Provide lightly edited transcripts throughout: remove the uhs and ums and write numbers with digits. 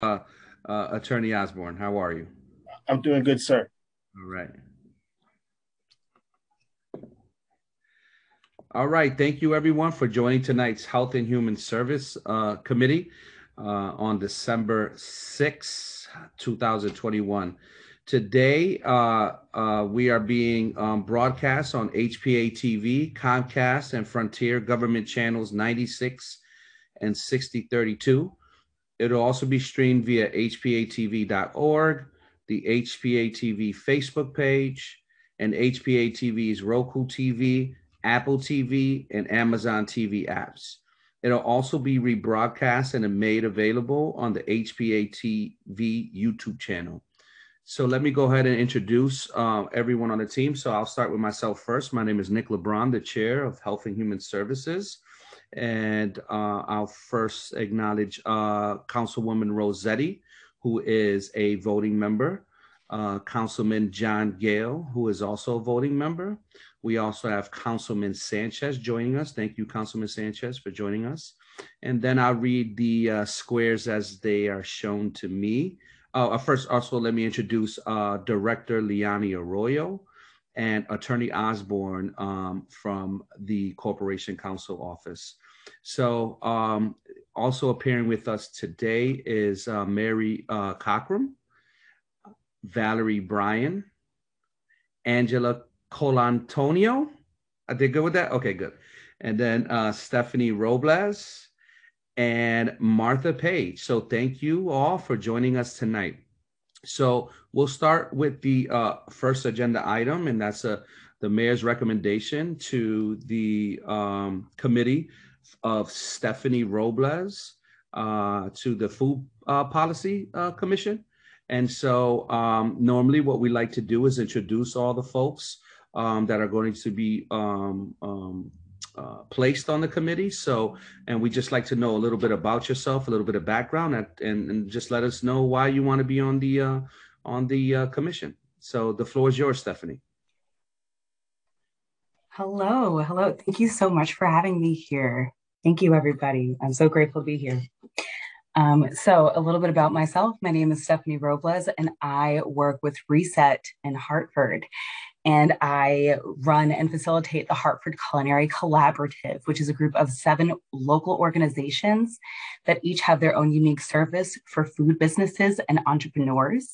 Attorney Osborne. How are you? I'm doing good, sir. All right. All right. Thank you, everyone, for joining tonight's Health and Human Service Committee on December 6, 2021. Today, we are being broadcast on HPA-TV, Comcast, and Frontier Government Channels 96 and 6032. It'll also be streamed via hpa-tv.org, the HPA-TV Facebook page, and HPA-TV's Roku TV, Apple TV, and Amazon TV apps. It'll also be rebroadcast and made available on the HPA-TV YouTube channel. So let me go ahead and introduce everyone on the team. So I'll start with myself first. My name is Nick LeBron, the Chair of Health and Human Services. And I'll first acknowledge Councilwoman Rossetti, who is a voting member, Councilman John Gale, who is also a voting member. We also have Councilman Sanchez joining us. Thank you, Councilman Sanchez, for joining us. And then I'll read the squares as they are shown to me. First, also, let me introduce Director Liani Arroyo and Attorney Osborne from the Corporation Counsel Office. So also appearing with us today is Mary Cochran, Valerie Bryan, Angela Colantonio. Are they good with that? Okay, good. And then Stephanie Robles and Martha Page. So thank you all for joining us tonight. So we'll start with the first agenda item, and that's the mayor's recommendation to the committee of Stephanie Robles to the Food Policy Commission. And so normally what we like to do is introduce all the folks that are going to be placed on the committee. So, and we just like to know a little bit about yourself, a little bit of background, and just let us know why you want to be on the commission. So the floor is yours, Stephanie. Hello. Thank you so much for having me here. Thank you, everybody. I'm so grateful to be here. So a little bit about myself. My name is Stephanie Robles, and I work with Reset in Hartford. And I run and facilitate the Hartford Culinary Collaborative, which is a group of 7 local organizations that each have their own unique service for food businesses and entrepreneurs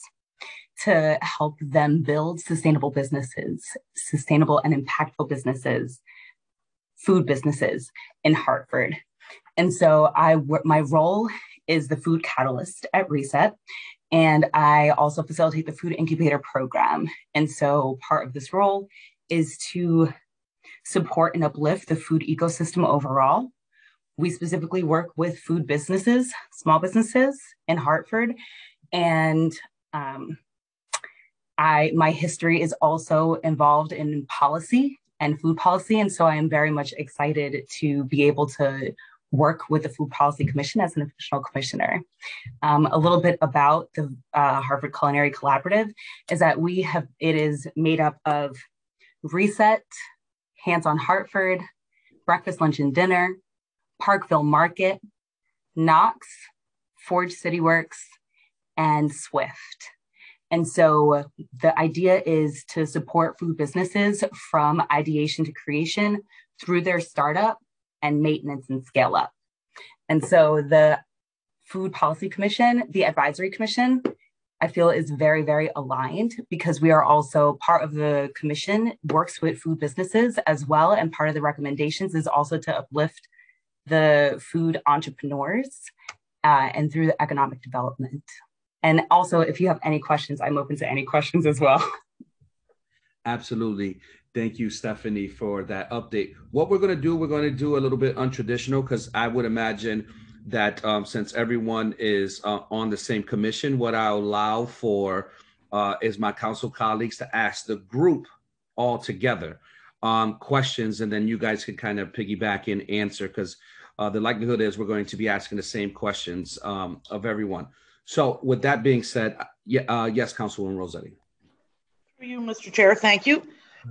to help them build sustainable businesses, sustainable and impactful businesses, food businesses in Hartford. And so my role is the food catalyst at Reset. And I also facilitate the food incubator program. And so part of this role is to support and uplift the food ecosystem overall. We specifically work with food businesses, small businesses in Hartford. And my history is also involved in policy and food policy. And so I am very much excited to be able to work with the Food Policy Commission as an official commissioner. A little bit about the Hartford Culinary Collaborative is that it is made up of Reset, Hands on Hartford, Breakfast, Lunch, and Dinner, Parkville Market, Knox, Forge City Works, and Swift. And so the idea is to support food businesses from ideation to creation through their startup and maintenance and scale up. And so the Food Policy Commission, the Advisory Commission, I feel is very, very aligned because we are also part of the commission, works with food businesses as well. And part of the recommendations is also to uplift the food entrepreneurs and through the economic development. And also, if you have any questions, I'm open to any questions as well. Absolutely. Thank you, Stephanie, for that update. What we're going to do a little bit untraditional, because I would imagine that since everyone is on the same commission, what I'll allow for is my council colleagues to ask the group all together questions, and then you guys can kind of piggyback and answer, because the likelihood is we're going to be asking the same questions of everyone. So with that being said, yes, Councilwoman Rossetti. For you, Mr. Chair, thank you.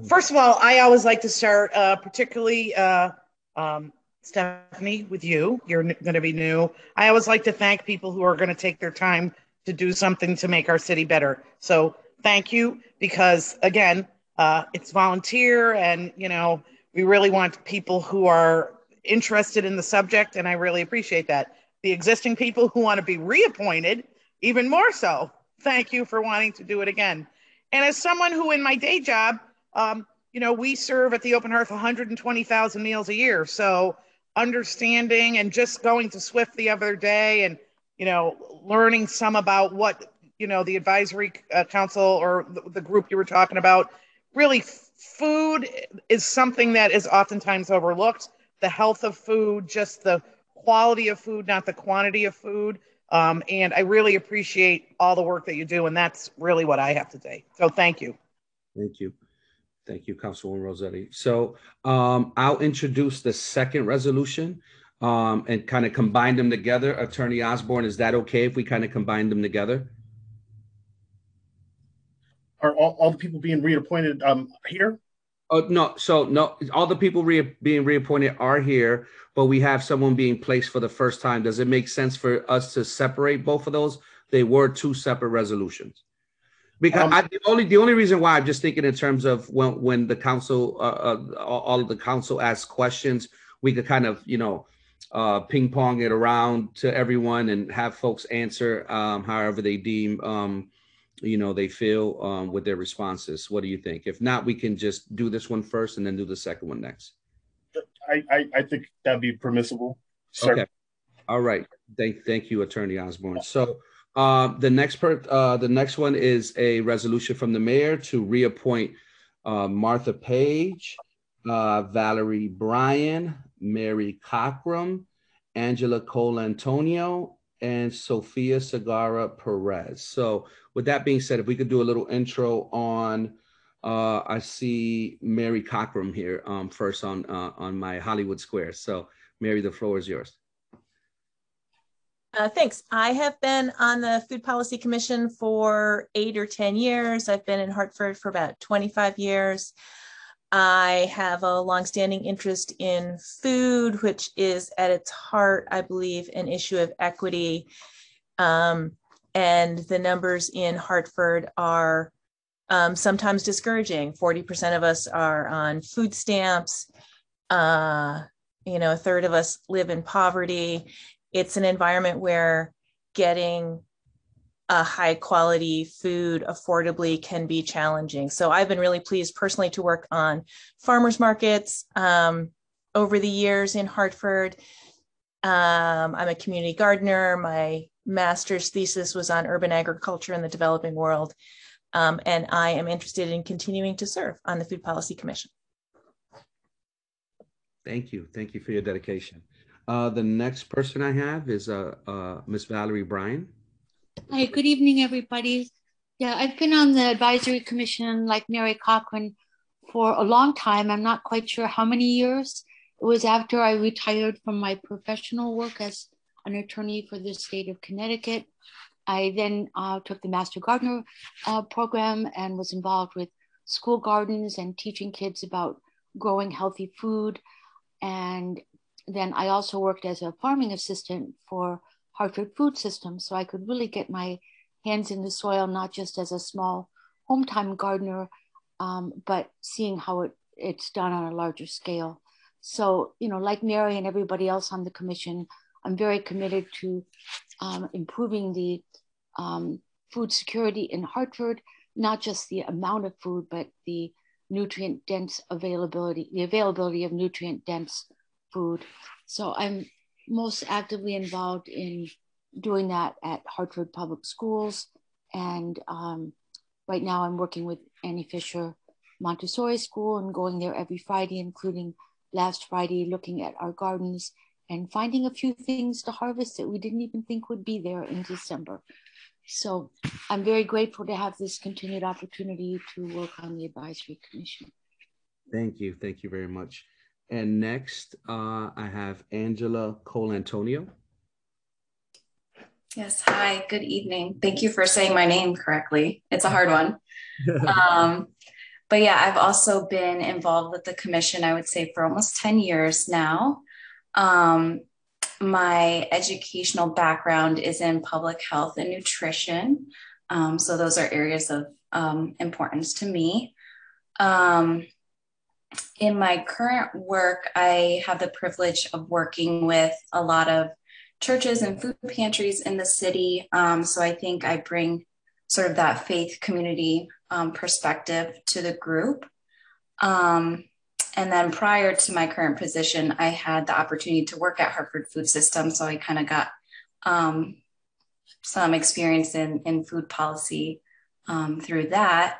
First of all, I always like to start, particularly Stephanie, with you. You're going to be new. I always like to thank people who are going to take their time to do something to make our city better. So thank you, because again, it's volunteer, and we really want people who are interested in the subject, and I really appreciate that. The existing people who want to be reappointed, even more so. Thank you for wanting to do it again. And as someone who, in my day job, we serve at the Open Hearth 120,000 meals a year. So understanding, and just going to Swift the other day and, learning some about what, the advisory council or the group you were talking about, really food is something that is oftentimes overlooked. The health of food, just the quality of food, not the quantity of food. And I really appreciate all the work that you do. And that's really what I have to say. So thank you. Thank you. Thank you, Councilwoman Rossetti. So I'll introduce the second resolution and kind of combine them together. Attorney Osborne, is that okay if we kind of combine them together? Are all the people being reappointed here? Oh, no. So no, all the people being reappointed are here, but we have someone being placed for the first time. Does it make sense for us to separate both of those? They were two separate resolutions. Because the only reason why I'm just thinking in terms of when the council, all of the council asks questions, we could kind of, ping pong it around to everyone and have folks answer however they deem, they feel with their responses. What do you think? If not, we can just do this one first and then do the second one next. I think that'd be permissible, sir. Okay. All right. Thank you, Attorney Osborne. So the next one is a resolution from the mayor to reappoint Martha Page, Valerie Bryan, Mary Cochran, Angela Colantonio, and Sophia Segarra Perez. So with that being said, if we could do a little intro on, I see Mary Cochran here first on my Hollywood Square. So Mary, the floor is yours. Thanks. I have been on the Food Policy Commission for 8 or 10 years. I've been in Hartford for about 25 years. I have a longstanding interest in food, which is at its heart, I believe, an issue of equity. And the numbers in Hartford are sometimes discouraging. 40% of us are on food stamps. A third of us live in poverty. It's an environment where getting a high quality food affordably can be challenging. So I've been really pleased personally to work on farmers markets over the years in Hartford. I'm a community gardener. My master's thesis was on urban agriculture in the developing world. And I am interested in continuing to serve on the Food Policy Commission. Thank you. Thank you for your dedication. The next person I have is Miss Valerie Bryan. Hi, good evening, everybody. Yeah, I've been on the advisory commission like Mary Cochran for a long time. I'm not quite sure how many years. It was after I retired from my professional work as an attorney for the state of Connecticut. I then took the Master Gardener program and was involved with school gardens and teaching kids about growing healthy food. And then I also worked as a farming assistant for Hartford Food Systems, so I could really get my hands in the soil, not just as a small home-time gardener, but seeing how it's done on a larger scale. So, like Mary and everybody else on the commission, I'm very committed to improving the food security in Hartford, not just the amount of food, but the nutrient-dense availability, the availability of nutrient-dense food. So I'm most actively involved in doing that at Hartford Public Schools. And right now I'm working with Annie Fisher Montessori School and going there every Friday, including last Friday, looking at our gardens and finding a few things to harvest that we didn't even think would be there in December. So I'm very grateful to have this continued opportunity to work on the advisory commission. Thank you. Thank you very much. And next, I have Angela Colantonio. Yes, hi, good evening. Thank you for saying my name correctly. It's a hard one. But yeah, I've also been involved with the commission, I would say, for almost 10 years now. My educational background is in public health and nutrition. So those are areas of importance to me. In my current work, I have the privilege of working with a lot of churches and food pantries in the city. So I think I bring sort of that faith community perspective to the group. And then prior to my current position, I had the opportunity to work at Hartford Food System. So I kind of got some experience in food policy through that.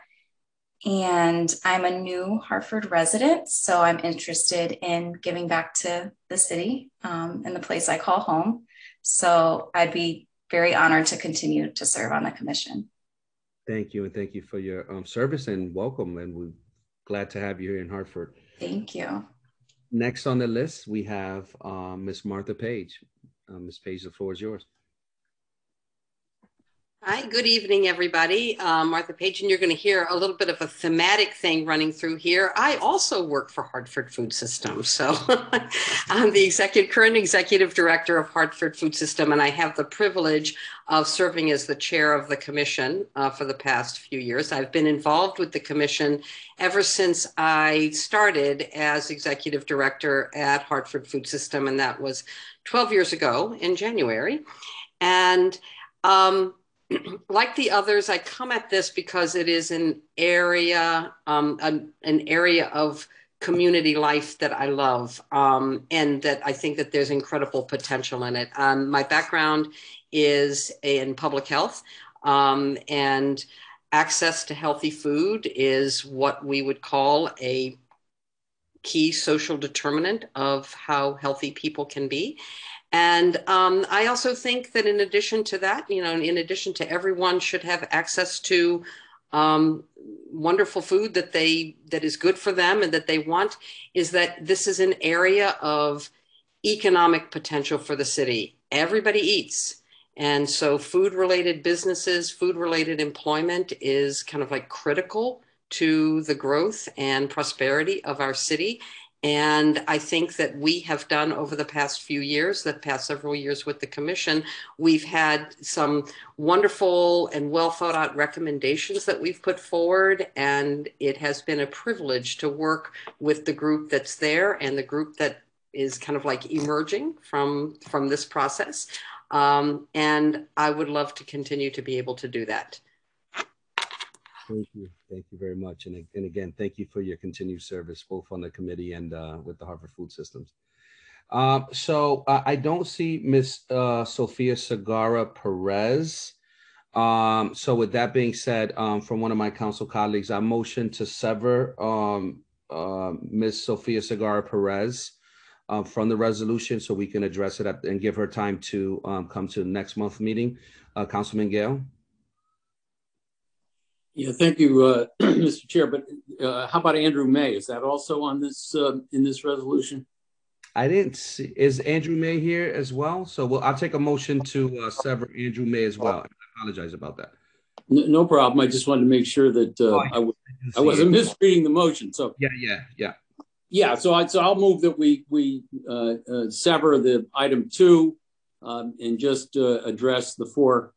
And I'm a new Hartford resident, so I'm interested in giving back to the city and the place I call home. So I'd be very honored to continue to serve on the commission. Thank you, and thank you for your service and welcome. And we're glad to have you here in Hartford. Thank you. Next on the list, we have Ms. Martha Page. Ms. Page, the floor is yours. Hi, good evening, everybody. Martha Page, and you're going to hear a little bit of a thematic thing running through here. I also work for Hartford Food System. So I'm the current executive director of Hartford Food System, and I have the privilege of serving as the chair of the commission for the past few years. I've been involved with the commission ever since I started as executive director at Hartford Food System, and that was 12 years ago in January. And like the others, I come at this because it is an area of community life that I love, and that I think that there's incredible potential in it. My background is in public health, and access to healthy food is what we would call a key social determinant of how healthy people can be. And I also think that in addition to that, in addition to everyone should have access to wonderful food that is good for them and that they want, is that this is an area of economic potential for the city. Everybody eats. And so food-related businesses, food-related employment is kind of like critical to the growth and prosperity of our city. And I think that we have done over the past few years, the past several years with the commission, we've had some wonderful and well thought out recommendations that we've put forward. And it has been a privilege to work with the group that's there and the group that is kind of like emerging from this process. And I would love to continue to be able to do that. Thank you. Thank you very much. And again, thank you for your continued service, both on the committee and with the Hartford Food Systems. So I don't see Miss Sophia Segarra Perez. So with that being said, from one of my council colleagues, I motion to sever Miss Sophia Segarra Perez from the resolution so we can address it and give her time to come to the next month meeting. Councilman Gale. Yeah, thank you, Mr. Chair. But how about Andrew May? Is that also on this in this resolution? I didn't see. Is Andrew May here as well? So I'll take a motion to sever Andrew May as well. I apologize about that. No problem. I just wanted to make sure that I wasn't misreading the motion. So yeah. So I'll move that we sever the item 2 and just address the four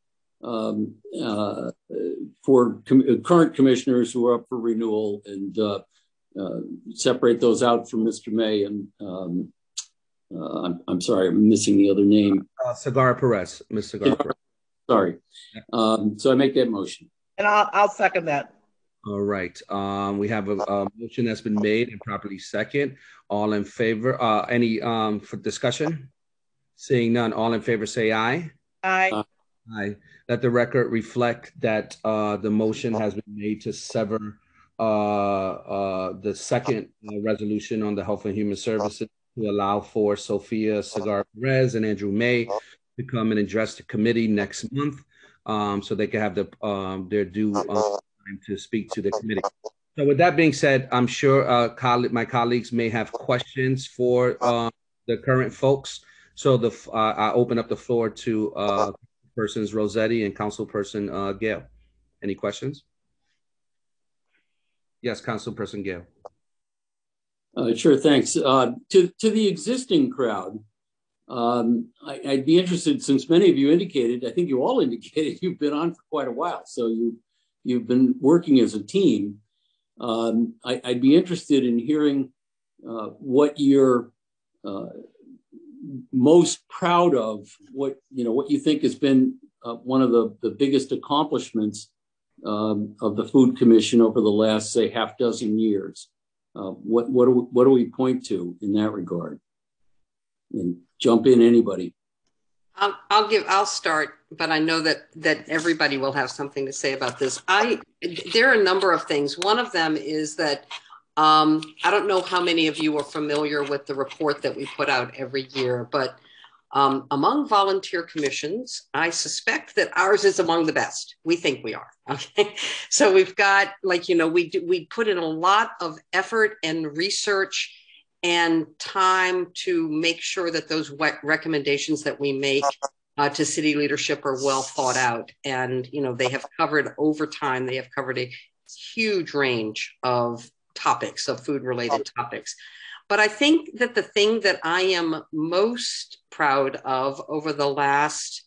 current commissioners who are up for renewal and separate those out from Mr. May and I'm sorry, I'm missing the other name. Segarra Perez, Ms. Segarra Perez. Sorry. So I make that motion. And I'll second that. All right. We have a motion that's been made and properly second. All in favor? Any for discussion? Seeing none, all in favor say aye. Aye. Aye. Let the record reflect that the motion has been made to sever the second resolution on the Health and Human Services to allow for Sophia Segarra Perez and Andrew May to come and address the committee next month, so they can have their due time to speak to the committee. So with that being said, I'm sure my colleagues may have questions for the current folks. So I open up the floor to persons Rossetti and Councilperson Gale. Any questions? Yes, Councilperson Gale. Sure, thanks. To the existing crowd, I'd be interested, since many of you indicated, I think you all indicated you've been on for quite a while, so you've been working as a team. I'd be interested in hearing what you're most proud of, what you think has been one of the biggest accomplishments of the Food Commission over the last, say, half dozen years. What do we point to in that regard? And jump in, anybody. I'll start, but I know that everybody will have something to say about this. There are a number of things. One of them is that I don't know how many of you are familiar with the report that we put out every year, but among volunteer commissions, I suspect that ours is among the best. We think we are. Okay, so we've got, we put in a lot of effort and research and time to make sure that those recommendations that we make to city leadership are well thought out. And, they have covered over time, they have covered a huge range of topics, of food-related topics. But I think that the thing that I am most proud of over the last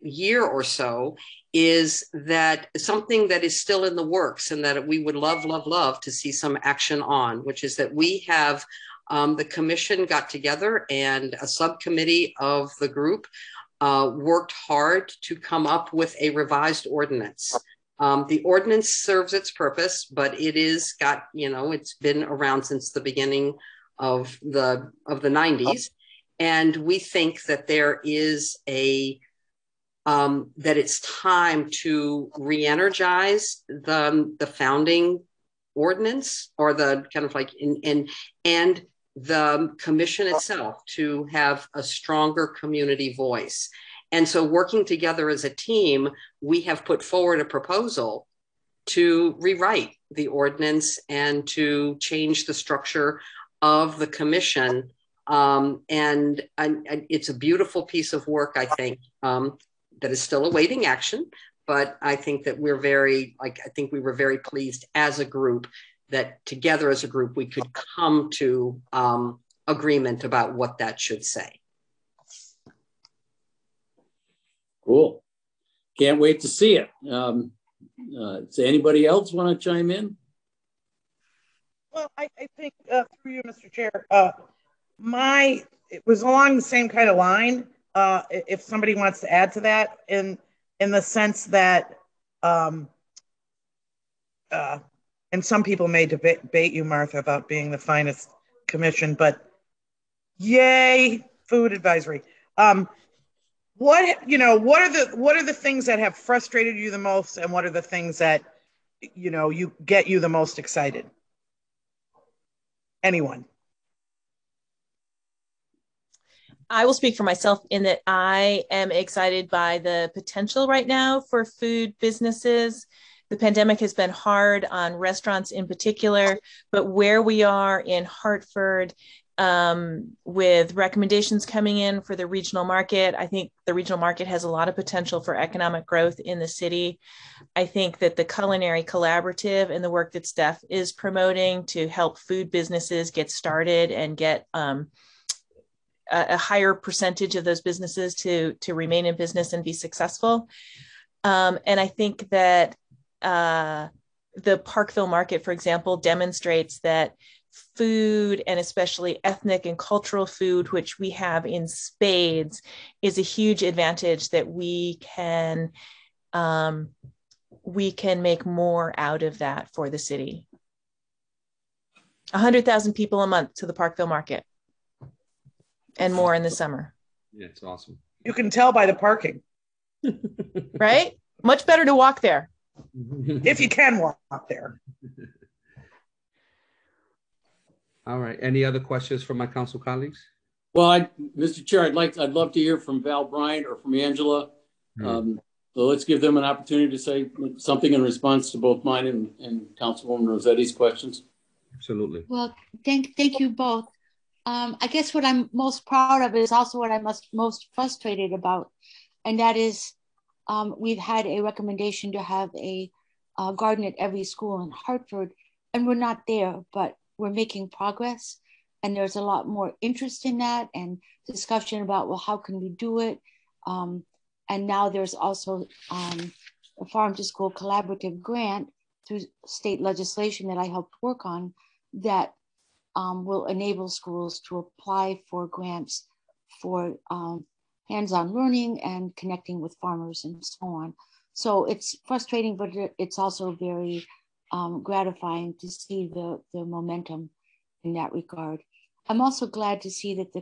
year or so is that something that is still in the works and that we would love to see some action on, which is that we have the commission got together and a subcommittee of the group worked hard to come up with a revised ordinance. The ordinance serves its purpose, but it is got, it's been around since the beginning of the 90s. And we think that there is that it's time to re-energize the founding ordinance, or the kind of and the commission itself to have a stronger community voice. And so, working together as a team, we have put forward a proposal to rewrite the ordinance and to change the structure of the commission. And it's a beautiful piece of work, I think, that is still awaiting action. But I think that we were very pleased as a group that together as a group we could come to agreement about what that should say. Cool. Can't wait to see it. Does anybody else want to chime in? Well, I think through you, Mr. Chair, it was along the same kind of line. If somebody wants to add to that, in the sense that, and some people may debate you, Martha, about being the finest commission, but yay, food advisory. What are the things that have frustrated you the most, and what are the things that you get you the most excited? Anyone? I will speak for myself in that I am excited by the potential right now for food businesses. The pandemic has been hard on restaurants in particular, but where we are in Hartford, with recommendations coming in for the regional market, I think the regional market has a lot of potential for economic growth in the city. I think that the Culinary Collaborative and the work that Steph is promoting to help food businesses get started and get a higher percentage of those businesses to remain in business and be successful. And I think that the Parkville market, for example, demonstrates that food, and especially ethnic and cultural food, which we have in spades, is a huge advantage that we can make more out of that for the city. 100,000 people a month to the Parkville market, and more in the summer. Yeah, it's awesome. You can tell by the parking. Right? Much better to walk there. If you can walk there. All right. Any other questions from my council colleagues? Well, Mr. Chair, I'd love to hear from Val Bryant or from Angela. So let's give them an opportunity to say something in response to both mine and Councilwoman Rossetti's questions. Absolutely. Well, thank you both. I guess what I'm most proud of is also what I'm most frustrated about, and that is we've had a recommendation to have a garden at every school in Hartford, and we're not there. But we're making progress, and there's a lot more interest in that and discussion about, well, how can we do it? And now there's also a Farm to School collaborative grant through state legislation that I helped work on that will enable schools to apply for grants for hands-on learning and connecting with farmers and so on. So it's frustrating, but it's also very gratifying to see the momentum in that regard. I'm also glad to see that the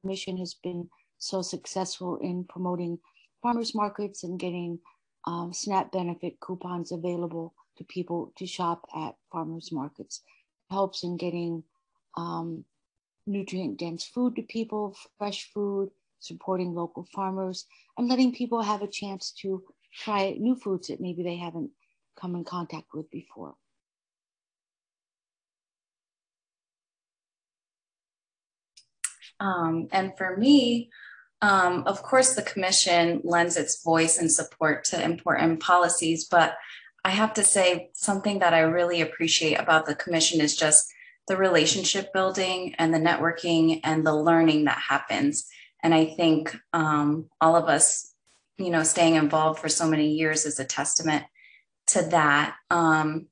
commission has been so successful in promoting farmers markets and getting SNAP benefit coupons available to people to shop at farmers markets. It helps in getting nutrient-dense food to people, fresh food, supporting local farmers, and letting people have a chance to try new foods that maybe they haven't come in contact with before. And for me, of course, the commission lends its voice and support to important policies, but I have to say something that I really appreciate about the commission is just the relationship building and the networking and the learning that happens. And I think all of us, you know, staying involved for so many years is a testament to that. And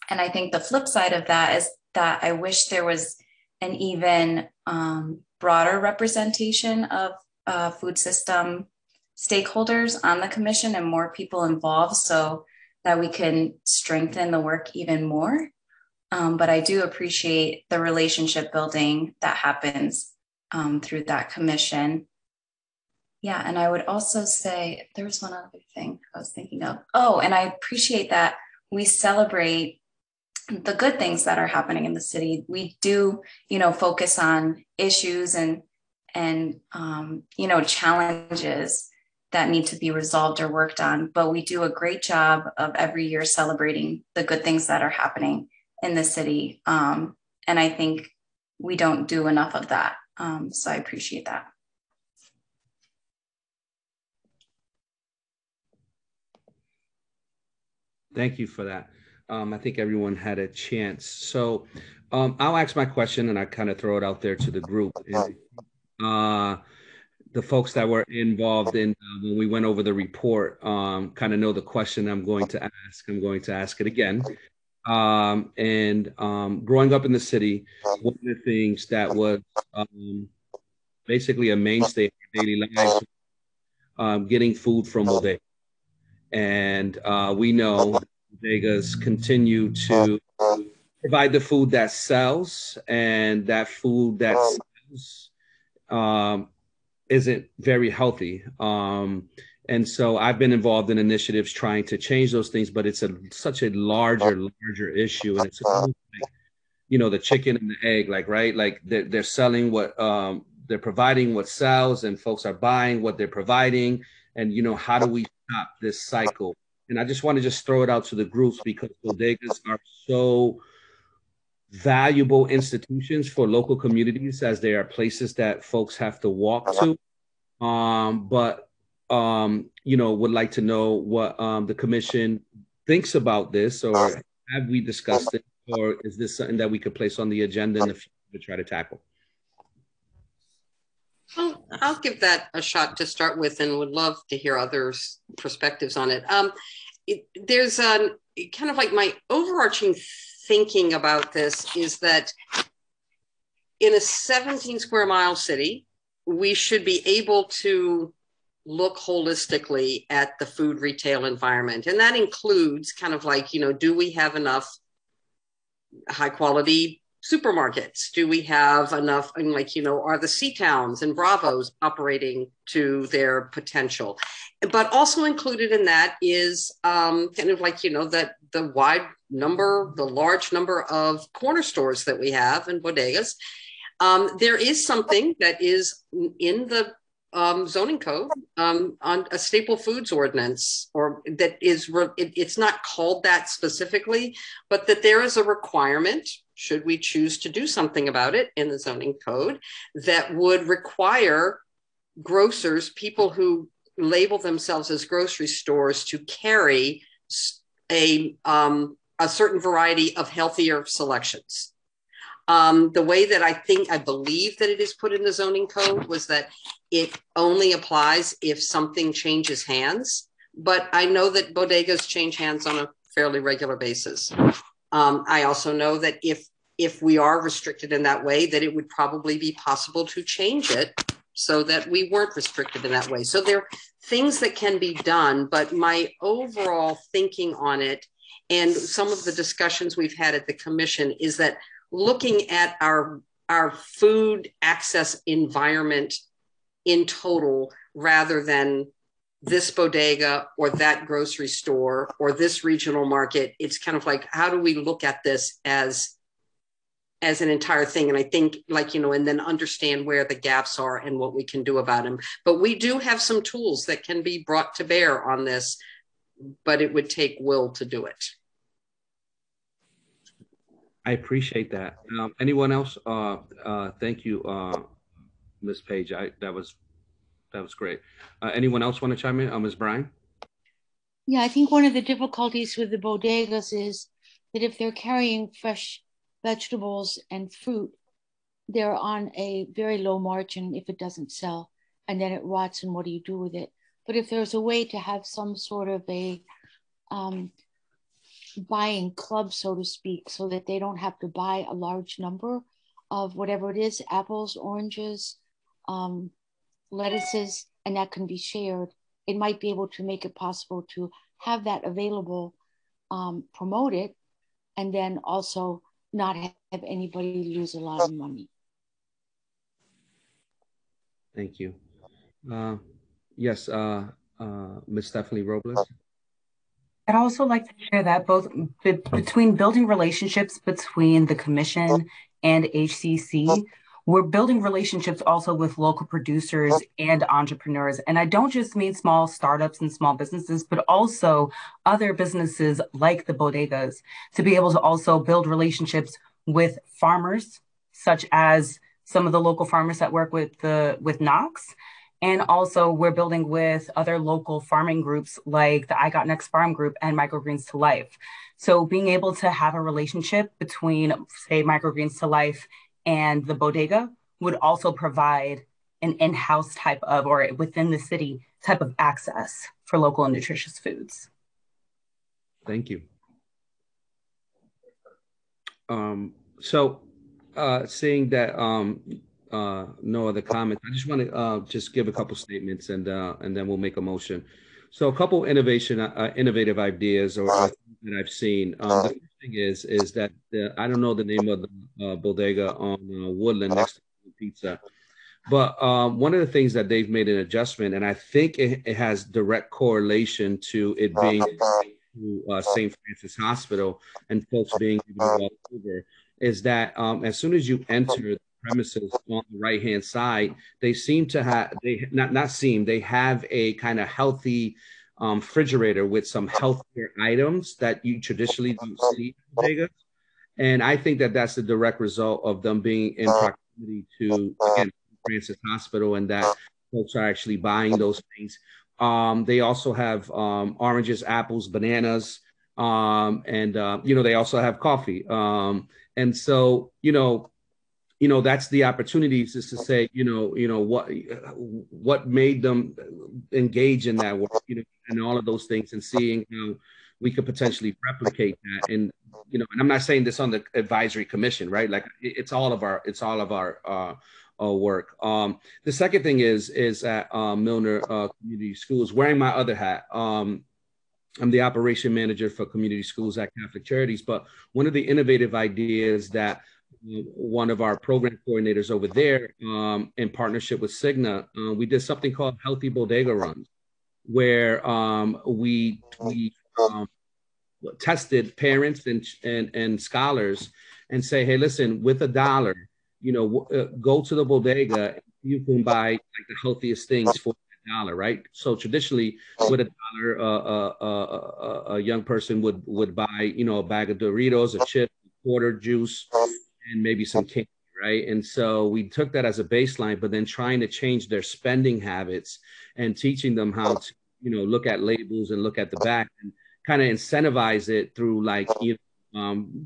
I think the flip side of that is that I wish there was an even broader representation of food system stakeholders on the commission and more people involved so that we can strengthen the work even more. But I do appreciate the relationship building that happens through that commission. Yeah, and I would also say, there was one other thing I was thinking of. Oh, and I appreciate that we celebrate the good things that are happening in the city. We do, you know, focus on issues and you know, challenges that need to be resolved or worked on, but we do a great job of every year celebrating the good things that are happening in the city. And I think we don't do enough of that. So I appreciate that. Thank you for that. I think everyone had a chance. So I'll ask my question and I kind of throw it out there to the group. And, the folks that were involved in when we went over the report kind of know the question I'm going to ask. I'm going to ask it again. Growing up in the city, one of the things that was basically a mainstay of our daily lives, getting food from bodega. And we know that bodegas continue to provide the food that sells, and that food that sells isn't very healthy. And so I've been involved in initiatives trying to change those things, but it's such a larger issue. And it's, you know, the chicken and the egg, like, right? Like they're selling what, they're providing what sells, and folks are buying what they're providing. And, you know, how do we stop this cycle? And I just want to throw it out to the groups, because bodegas are so valuable institutions for local communities, as they are places that folks have to walk to. You know, would like to know what the commission thinks about this, or have we discussed it, or is this something that we could place on the agenda in the future to try to tackle? Well, I'll give that a shot to start with, and would love to hear others' perspectives on it. There's kind of like my overarching thinking about this is that in a 17 square mile city, we should be able to look holistically at the food retail environment. And that includes kind of like, you know, do we have enough high quality supermarkets? Do we have enough, and like, you know, are the C-Towns and Bravos operating to their potential? But also included in that is kind of like, you know, that the large number of corner stores that we have and bodegas. There is something that is in the zoning code on a staple foods ordinance, or that is, it's not called that specifically, but that there is a requirement, should we choose to do something about it in the zoning code, that would require grocers, people who label themselves as grocery stores, to carry a certain variety of healthier selections. The way that I believe that it is put in the zoning code was that it only applies if something changes hands. But I know that bodegas change hands on a fairly regular basis. I also know that if we are restricted in that way, that it would probably be possible to change it so that we weren't restricted in that way. So there are things that can be done, but my overall thinking on it and some of the discussions we've had at the commission is that looking at our food access environment in total, rather than this bodega or that grocery store or this regional market, it's kind of like, how do we look at this as an entire thing? And I think, like, and then understand where the gaps are and what we can do about them. But we do have some tools that can be brought to bear on this, but it would take will to do it. I appreciate that. Anyone else? Thank you, Ms. Page. That was great. Anyone else want to chime in? Ms. Bryan? Yeah, I think one of the difficulties with the bodegas is that if they're carrying fresh vegetables and fruit, they're on a very low margin if it doesn't sell, and then it rots, and what do you do with it? But if there's a way to have some sort of a buying club, so to speak, so that they don't have to buy a large number of whatever it is, apples, oranges, lettuces, and that can be shared, it might be able to make it possible to have that available, promote it, and then also not have anybody lose a lot of money. Thank you. Yes, Ms. Stephanie Robles. I'd also like to share that both between building relationships between the commission and HCC, we're building relationships also with local producers and entrepreneurs. And I don't just mean small startups and small businesses, but also other businesses like the bodegas, to be able to also build relationships with farmers, such as some of the local farmers that work with Knox. And also we're building with other local farming groups like the I Got Next Farm Group and Microgreens to Life. So being able to have a relationship between, say, Microgreens to Life and the bodega would also provide an in-house type of, or within the city type of access for local and nutritious foods. Thank you. Seeing that no other comments, I just want to just give a couple statements and then we'll make a motion. So a couple innovative ideas or that I've seen. The first thing is that I don't know the name of the bodega on Woodland next to Pizza, but one of the things that they've made an adjustment, and I think it has direct correlation to it being to St. Francis Hospital and folks being able to walk over, is that as soon as you enter the premises on the right-hand side, they seem to have, they have a kind of healthy refrigerator with some healthier items that you traditionally don't see in bodegas. And I think that that's the direct result of them being in proximity to, again, Francis Hospital, and that folks are actually buying those things. They also have oranges, apples, bananas, and they also have coffee. And so, that's the opportunities, is to say, what made them engage in that work, and all of those things, and seeing how we could potentially replicate that. And, and I'm not saying this on the advisory commission, right? Like it's all of our work. The second thing is at Milner Community Schools, wearing my other hat. I'm the operation manager for community schools at Catholic Charities, but one of the innovative ideas that one of our program coordinators over there, in partnership with Cigna, we did something called Healthy Bodega Runs, where we tested parents and scholars and say, hey, listen, with $1, go to the bodega, you can buy like the healthiest things for $1, right? So traditionally, with $1, a young person would buy, a bag of Doritos, a chip, a quarter juice, and maybe some candy, right? And so we took that as a baseline, but then trying to change their spending habits and teaching them how to, look at labels and look at the back and kind of incentivize it through, like,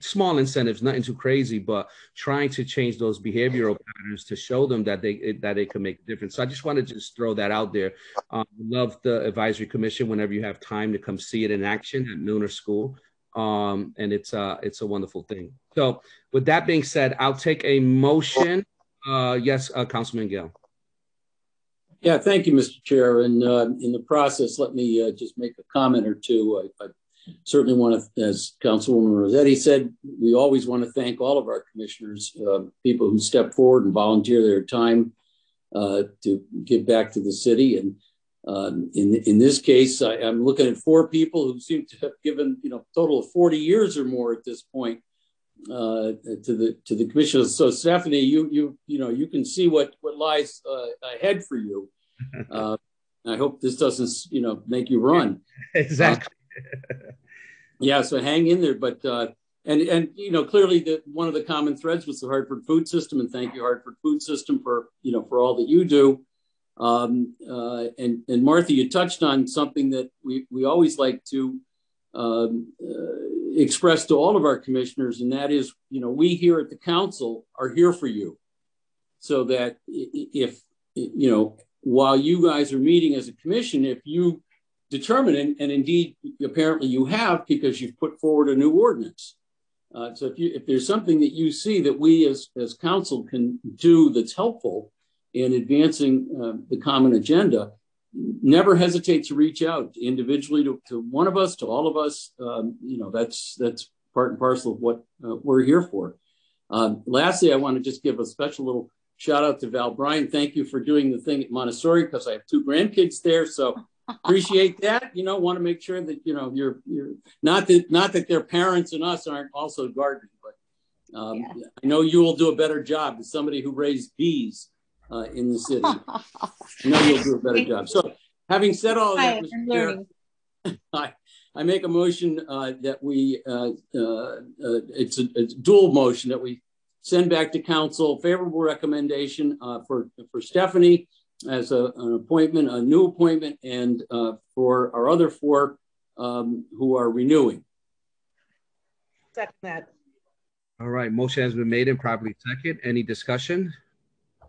Small incentives, nothing too crazy, but trying to change those behavioral patterns to show them that they can make a difference. So I just wanted to just throw that out there. Love the advisory commission whenever you have time to come see it in action at Milner School. And it's a wonderful thing. So with that being said, I'll take a motion. Yes, Councilman Gale. Yeah, thank you, Mr. Chair. And in the process, let me just make a comment or two. I certainly want to, as Councilwoman Rossetti said, we always want to thank all of our commissioners, people who step forward and volunteer their time to give back to the city. And in this case, I'm looking at 4 people who seem to have given, a total of 40 years or more at this point to the commissioners. So Stephanie, you can see what lies ahead for you. I hope this doesn't, make you run. Exactly. Yeah, so hang in there, but and clearly one of the common threads was the Hartford food system, and thank you, Hartford food system, for for all that you do. And Martha, you touched on something that we always like to express to all of our commissioners, and that is, we here at the council are here for you, so that if while you guys are meeting as a commission, if you determine, and indeed apparently you have, because you've put forward a new ordinance. So if there's something that you see that we as council can do that's helpful in advancing the common agenda, never hesitate to reach out individually to one of us, to all of us. That's part and parcel of what we're here for. Lastly, I want to just give a special little shout out to Val Bryan. Thank you for doing the thing at Montessori, because I have 2 grandkids there. So appreciate that. Want to make sure that you're not that their parents and us aren't also gardening, but I know you will do a better job as somebody who raised bees in the city. I know you'll do a better job. So having said all of that, Mr. Chair, I make a motion that we it's a dual motion that we send back to council favorable recommendation for Stephanie as an appointment, a new appointment, and for our other 4 who are renewing. Second that. All right, motion has been made and properly second. Any discussion?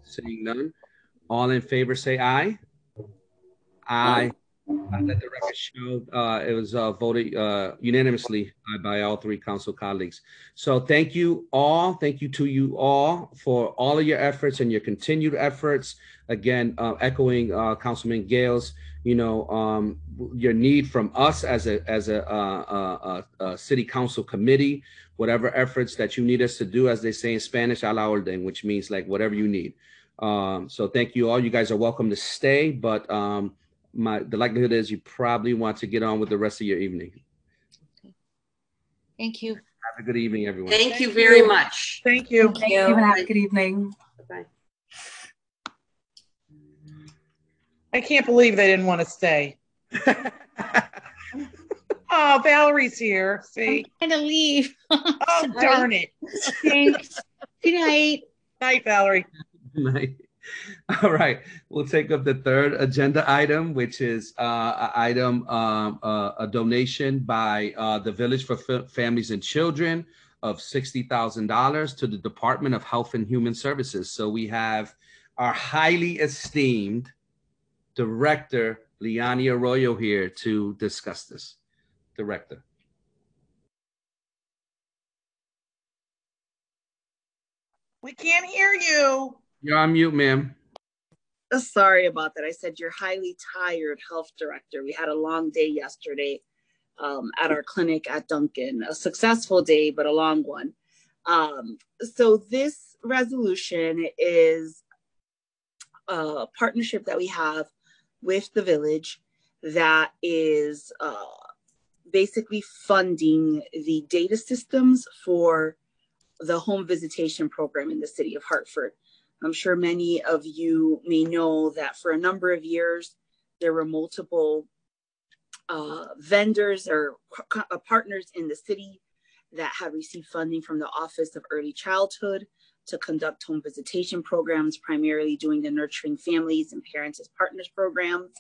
Seeing none. All in favor say aye. Aye. I let the record show it was voted unanimously by all 3 council colleagues. So thank you all. Thank you to you all for all of your efforts and your continued efforts. Again, echoing Councilman Gale's, your need from us as a city council committee, whatever efforts that you need us to do, as they say in Spanish, a la orden, which means like whatever you need. So thank you all. You guys are welcome to stay, but the likelihood is you probably want to get on with the rest of your evening. Okay. Thank you. Have a good evening, everyone. Thank you very much. Thank you. Thank you, and have a good evening. Bye. I can't believe they didn't want to stay. Oh, Valerie's here. See? I'm going to leave. Oh, darn it. Thanks. Good night. Night, Valerie. Good night. All right, we'll take up the 3rd agenda item, which is a donation by the Village for Families and Children of $60,000 to the Department of Health and Human Services. So we have our highly esteemed Director, Liani Arroyo, here to discuss this. Director. We can't hear you. You're on mute, ma'am. Sorry about that. I said you're highly tired, health director. We had a long day yesterday at our clinic at Duncan. A successful day, but a long one. So this resolution is a partnership that we have with the village that is basically funding the data systems for the home visitation program in the city of Hartford. I'm sure many of you may know that for a number of years, there were multiple vendors or partners in the city that have received funding from the Office of Early Childhood to conduct home visitation programs, primarily doing the Nurturing Families and Parents as Partners program.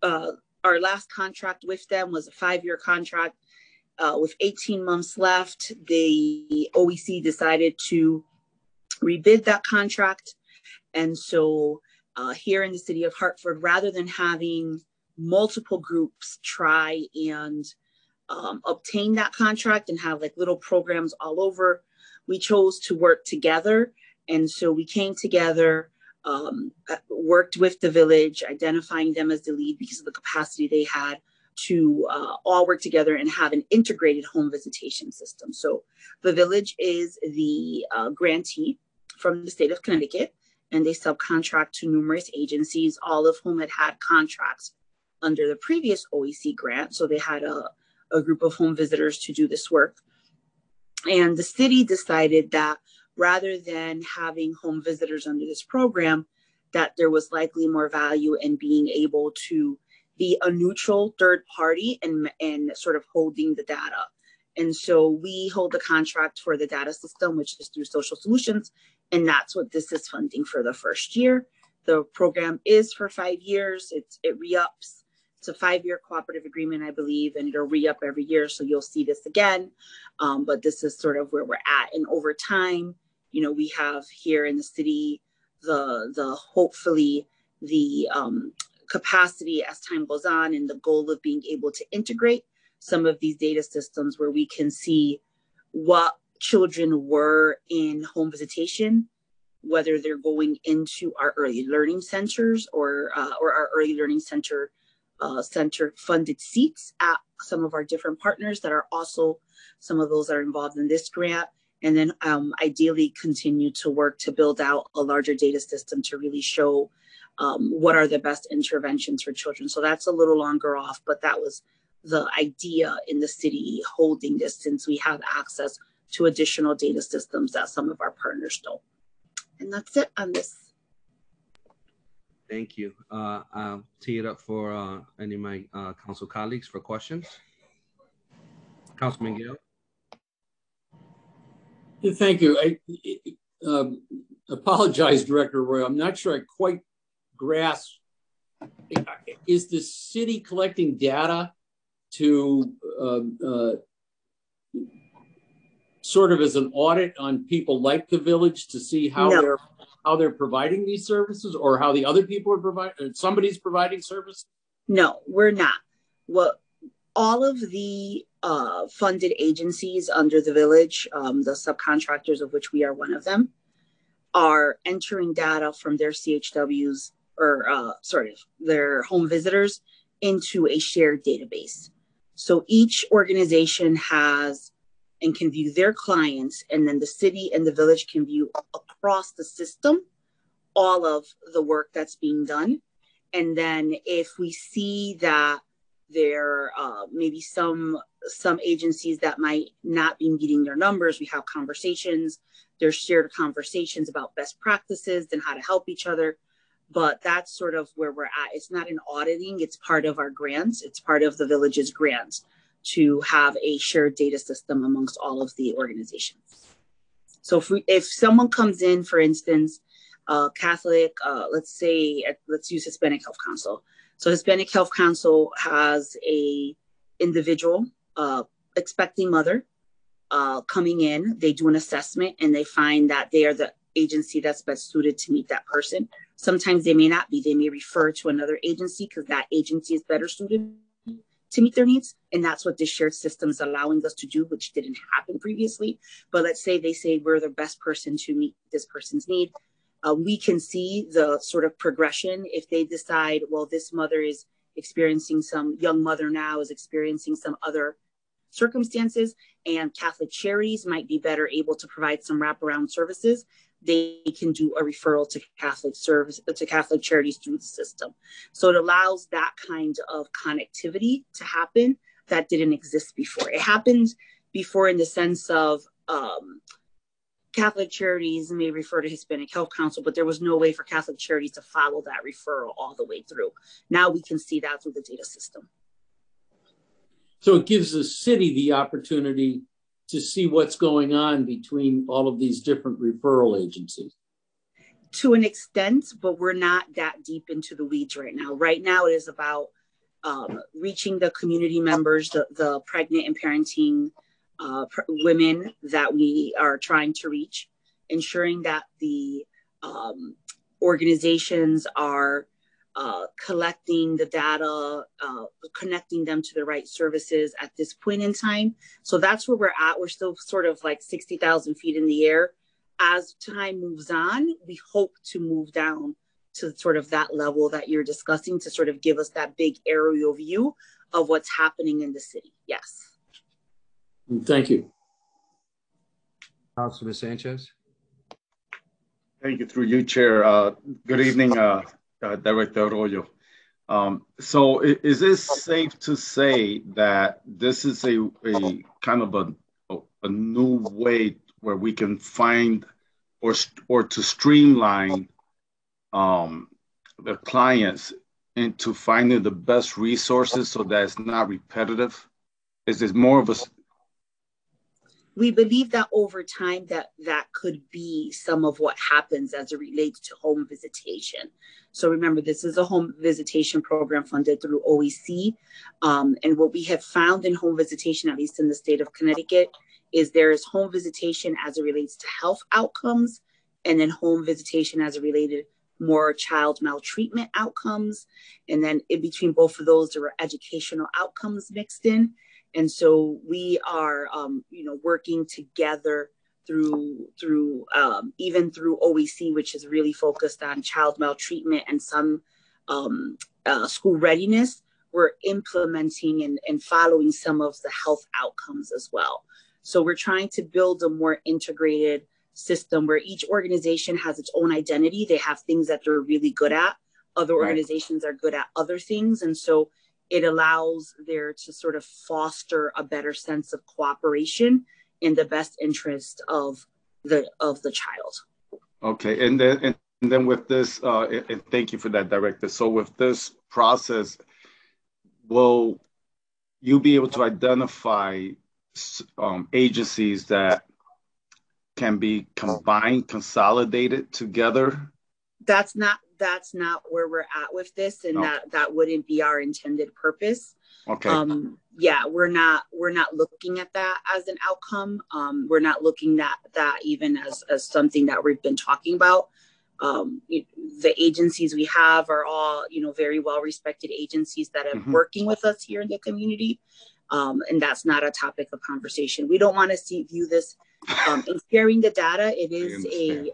Our last contract with them was a 5-year contract, with 18 months left, the OEC decided to rebid that contract. And so here in the city of Hartford, rather than having multiple groups try and obtain that contract and have like little programs all over, we chose to work together. And so we came together, worked with the village, identifying them as the lead because of the capacity they had to all work together and have an integrated home visitation system. So the village is the grantee from the state of Connecticut, and they subcontract to numerous agencies, all of whom had contracts under the previous OEC grant. So they had a group of home visitors to do this work. And the city decided that rather than having home visitors under this program, that there was likely more value in being able to be a neutral third party and sort of holding the data. And so we hold the contract for the data system, which is through Social Solutions. And that's what this is funding for the first year. The program is for 5 years. It re-ups. It's a 5-year cooperative agreement, I believe, and it'll re-up every year. So you'll see this again. But this is sort of where we're at. And over time, you know, we have here in the city, hopefully the capacity as time goes on, and the goal of being able to integrate some of these data systems where we can see what children were in home visitation, whether they're going into our early learning centers or our early learning center funded seats at some of our different partners that are also some of those that are involved in this grant. And then ideally continue to work to build out a larger data system to really show what are the best interventions for children. So that's a little longer off, but that was the idea in the city holding this, since we have access to additional data systems that some of our partners don't. And that's it on this. Thank you. I'll tee it up for any of my council colleagues for questions. Councilman Gill. Yeah, thank you. I apologize, Director Roy. I'm not sure I quite grasp. Is the city collecting data to sort of as an audit on people like the village to see how they're providing these services, or how the other people are providing, somebody's providing service? No, we're not. Well, all of the funded agencies under the village, the subcontractors of which we are one of them, are entering data from their CHWs or their home visitors into a shared database. So each organization has and can view their clients, and then the city and the village can view across the system all of the work that's being done. And then if we see that there maybe some agencies that might not be meeting their numbers, we have conversations. There's shared conversations about best practices and how to help each other. But that's sort of where we're at. It's not an auditing, it's part of our grants. It's part of the village's grants to have a shared data system amongst all of the organizations. So if someone comes in, for instance, Catholic, let's use Hispanic Health Council. So Hispanic Health Council has a individual expecting mother coming in. They do an assessment and they find that they are the agency that's best suited to meet that person. Sometimes they may not be. They may refer to another agency because that agency is better suited to meet their needs. And that's what this shared system is allowing us to do, which didn't happen previously. But let's say they say we're the best person to meet this person's need. We can see the sort of progression. If they decide, well, this mother is experiencing some young mother now is experiencing some other circumstances, and Catholic Charities might be better able to provide some wraparound services, they can do a referral to Catholic Charities through the system. So it allows that kind of connectivity to happen that didn't exist before. It happened before in the sense of Catholic Charities may refer to Hispanic Health Council, but there was no way for Catholic Charities to follow that referral all the way through. Now we can see that through the data system. So it gives the city the opportunity to see what's going on between all of these different referral agencies. To an extent, but we're not that deep into the weeds right now. Right now it is about reaching the community members, the pregnant and parenting women that we are trying to reach, ensuring that the organizations are collecting the data, connecting them to the right services at this point in time. So that's where we're at. We're still sort of like 60,000 feet in the air. As time moves on, we hope to move down to sort of that level that you're discussing to sort of give us that big aerial view of what's happening in the city. Yes. Thank you. Councilman Sanchez. Thank you, through you, Chair. Good evening, Director Arroyo. So is this safe to say that this is a kind of a new way where we can find or to streamline the clients into finding the best resources so that it's not repetitive? Is this more of a... We believe that over time that could be some of what happens as it relates to home visitation. So remember, this is a home visitation program funded through OEC. And what we have found in home visitation, at least in the state of Connecticut, is there is home visitation as it relates to health outcomes, and then home visitation as it related more child maltreatment outcomes. And then in between both of those, there were educational outcomes mixed in. And so we are, working together through even through OEC, which is really focused on child maltreatment and some school readiness. We're implementing and following some of the health outcomes as well. So we're trying to build a more integrated system where each organization has its own identity. They have things that they're really good at. Other organizations are good at other things. And so it allows there to sort of foster a better sense of cooperation in the best interest of the child. Okay, and then with this, and thank you for that, Director. So with this process, will you be able to identify agencies that can be combined, consolidated together? That's not where we're at with this, and that wouldn't be our intended purpose. Okay. We're not looking at that as an outcome. We're not looking at that even as something that we've been talking about. The agencies we have are all, very well respected agencies that are working with us here in the community. And that's not a topic of conversation. We don't want to view this in sharing the data. It is a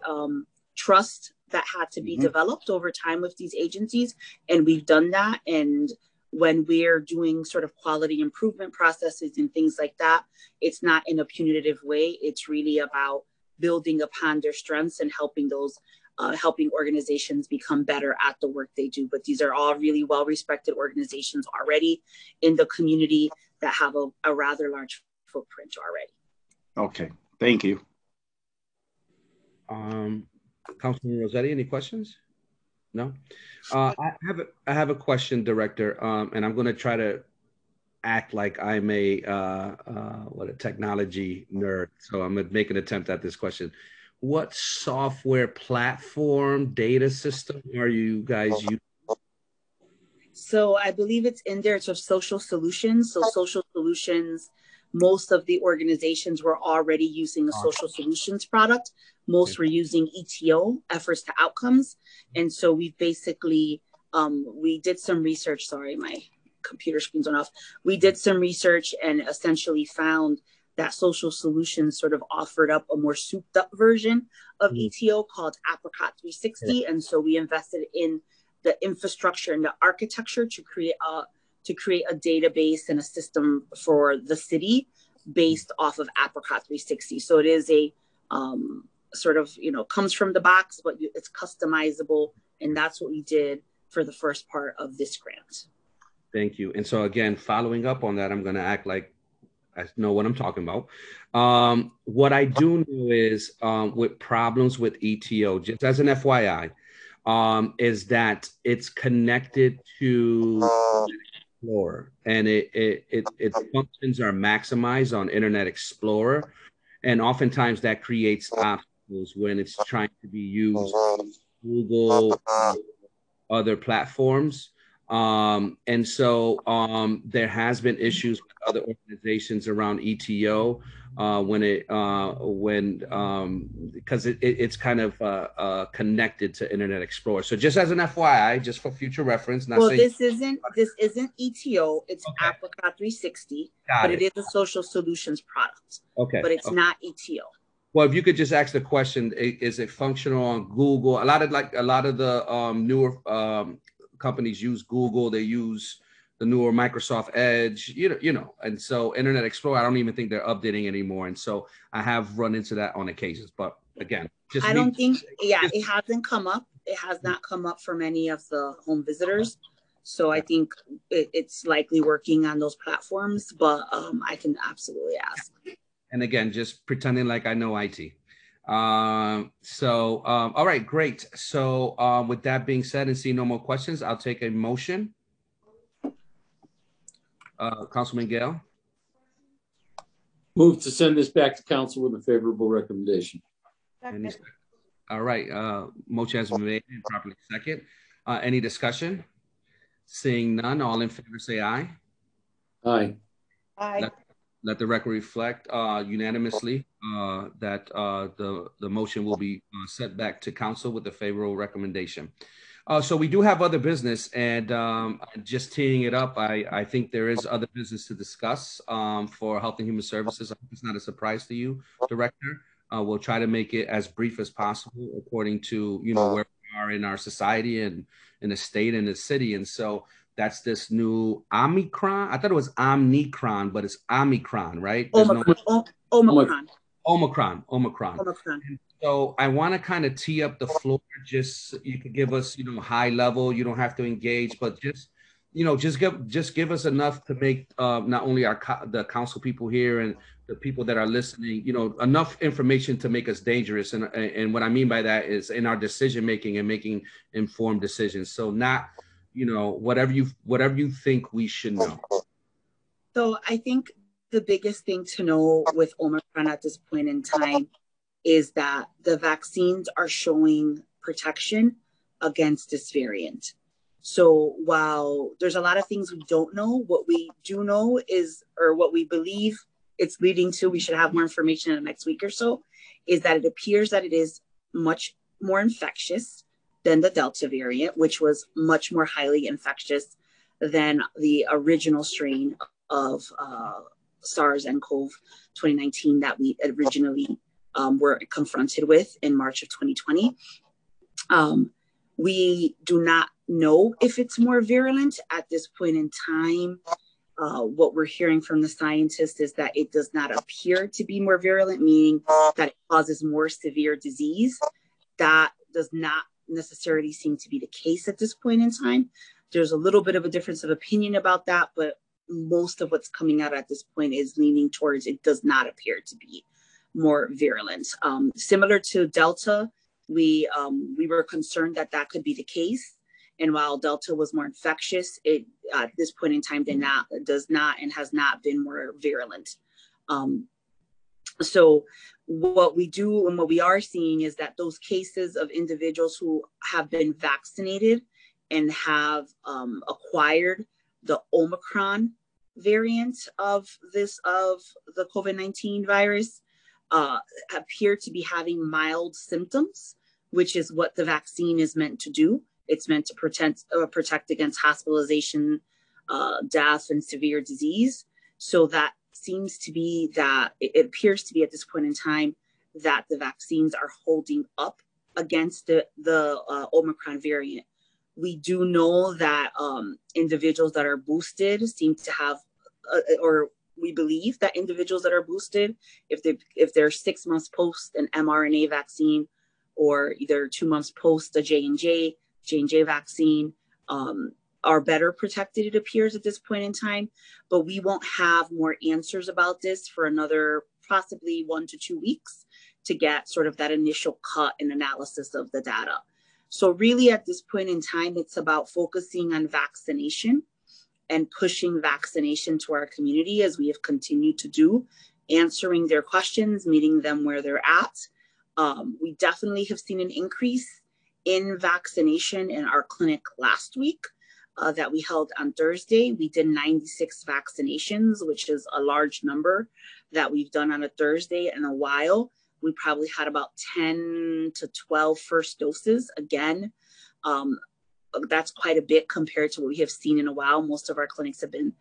trust that had to be developed over time with these agencies. And we've done that. And when we're doing sort of quality improvement processes and things like that, it's not in a punitive way. It's really about building upon their strengths and helping those helping organizations become better at the work they do. But these are all really well-respected organizations already in the community that have a rather large footprint already. Okay, thank you. Councilman Rossetti, any questions? No? I have a question, Director, and I'm going to try to act like I'm a technology nerd. So I'm going to make an attempt at this question. What software platform data system are you guys using? So I believe it's in there. It's of Social Solutions. So Social Solutions, most of the organizations were already using a Social Solutions product. Most were using ETO, efforts to outcomes. And so we basically, we did some research. Sorry, my computer screen's on off. We did some research and essentially found that Social Solutions sort of offered up a more souped up version of ETO called Apricot 360. And so we invested in the infrastructure and the architecture to create a database and a system for the city based off of Apricot 360. So it is a sort of, comes from the box, but it's customizable. And that's what we did for the first part of this grant. Thank you. And so again, following up on that, I'm going to act like I know what I'm talking about. What I do know is with problems with ETO, just as an FYI, is that it's connected to Explorer, and its functions are maximized on Internet Explorer, and oftentimes that creates obstacles when it's trying to be used on Google, other platforms. And so there has been issues with other organizations around ETO because it's kind of connected to Internet Explorer. So just as an FYI, just for future reference. Well, this isn't ETO. It's Apricot 360, but it is a social solutions product. Okay, but it's not ETO. Well, if you could just ask the question, is it functional on Google? A lot of the newer companies use Google. They use the newer Microsoft Edge, you know, and so Internet Explorer, I don't even think they're updating anymore. And so I have run into that on occasions. But again, just I don't think, it hasn't come up. It has not come up for many of the home visitors. So I think it's likely working on those platforms, but I can absolutely ask. And again, just pretending like I know IT. All right, great. So with that being said and seeing no more questions, I'll take a motion. Councilman Gale. Move to send this back to council with a favorable recommendation. All right, motion has been made and properly second. Any discussion? Seeing none, all in favor say aye. Aye. Aye. Let the record reflect unanimously that the motion will be sent back to council with a favorable recommendation. So we do have other business, and just teeing it up, I think there is other business to discuss for Health and Human Services. I hope it's not a surprise to you, Director. We'll try to make it as brief as possible according to, you know, where we are in our society and in the state and the city. And so that's this new Omicron. I thought it was Omnicron, but it's Omicron, right? Omicron. And so I want to kind of tee up the floor. Just you could give us, you know, high level. You don't have to engage, but just, you know, just give us enough to make not only the council people here and the people that are listening, you know, enough information to make us dangerous. And what I mean by that is in our decision making and making informed decisions. So not, you know, whatever you think we should know. So I think the biggest thing to know with Omicron at this point in time is that the vaccines are showing protection against this variant. So while there's a lot of things we don't know, what we do know is, or what we believe it's leading to, we should have more information in the next week or so, is that it appears that it is much more infectious than the Delta variant, which was much more highly infectious than the original strain of SARS and CoV 2019 that we originally were confronted with in March of 2020. We do not know if it's more virulent at this point in time. What we're hearing from the scientists is that it does not appear to be more virulent, meaning that it causes more severe disease. That does not necessarily seem to be the case at this point in time. There's a little bit of a difference of opinion about that, but most of what's coming out at this point is leaning towards it does not appear to be more virulent. Similar to Delta, we were concerned that that could be the case. And while Delta was more infectious, it at this point in time does not and has not been more virulent. So what we do and what we are seeing is that those cases of individuals who have been vaccinated and have acquired the Omicron variant of the COVID-19 virus appear to be having mild symptoms, which is what the vaccine is meant to do. It's meant to protect against hospitalization, death, and severe disease. So that seems to be that it appears to be at this point in time that the vaccines are holding up against the Omicron variant. We do know that individuals that are boosted seem to have, or we believe that individuals that are boosted, if they're 6 months post an mRNA vaccine or either 2 months post a J&J vaccine, are better protected, it appears, at this point in time. But we won't have more answers about this for another possibly 1 to 2 weeks to get sort of that initial cut and analysis of the data. So really at this point in time, it's about focusing on vaccination and pushing vaccination to our community as we have continued to do, answering their questions, meeting them where they're at. We definitely have seen an increase in vaccination in our clinic last week. that we held on Thursday. We did 96 vaccinations, which is a large number that we've done on a Thursday in a while. We probably had about 10 to 12 first doses. Again, that's quite a bit compared to what we have seen in a while. Most of our clinics have been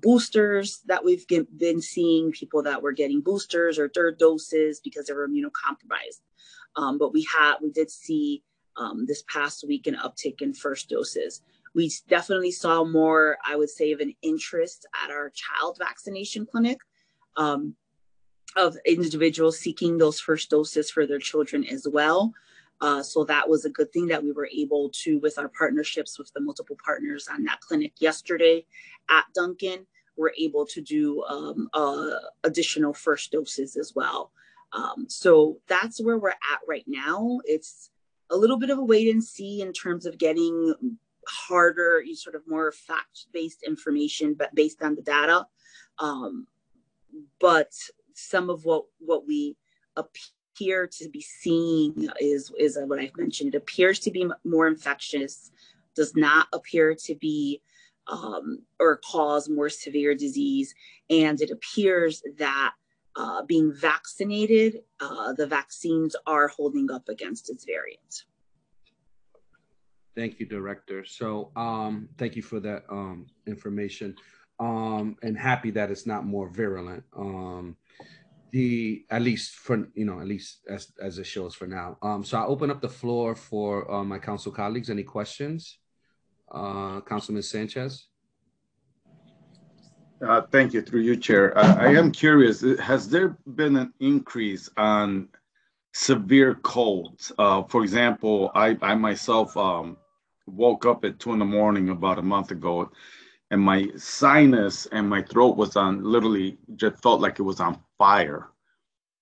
boosters that we've been seeing, people that were getting boosters or third doses because they were immunocompromised. But we did see this past week an uptick in first doses. We definitely saw more, I would say, of an interest at our child vaccination clinic of individuals seeking those first doses for their children as well. So that was a good thing that we were able to, with our partnerships with the multiple partners on that clinic yesterday at Duncan, we're able to do additional first doses as well. So that's where we're at right now. It's a little bit of a wait and see in terms of getting harder, sort of more fact-based information, but based on the data. But some of what we appear to be seeing is what I've mentioned. It appears to be more infectious, does not appear to be or cause more severe disease. And it appears that being vaccinated, the vaccines are holding up against its variant. Thank you, Director. So thank you for that information. And happy that it's not more virulent. At least as it shows for now. So I'll open up the floor for my council colleagues. Any questions? Councilman Sanchez. Thank you, through you, Chair. I am curious, has there been an increase on severe colds? For example, I myself woke up at 2 a.m. about a month ago, and my sinus and my throat was literally just felt like it was on fire.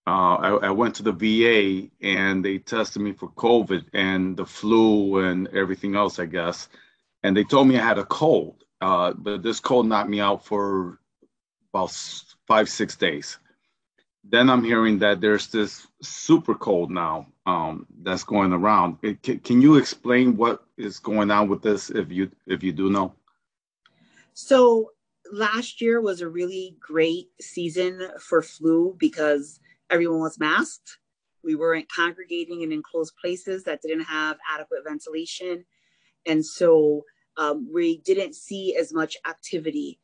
I went to the VA and they tested me for COVID and the flu and everything else, I guess. And they told me I had a cold, but this cold knocked me out for about 5-6 days. Then I'm hearing that there's this super cold now that's going around. Can you explain what is going on with this if you do know? So last year was a really great season for flu because everyone was masked. We weren't congregating in enclosed places that didn't have adequate ventilation. And so we didn't see as much activity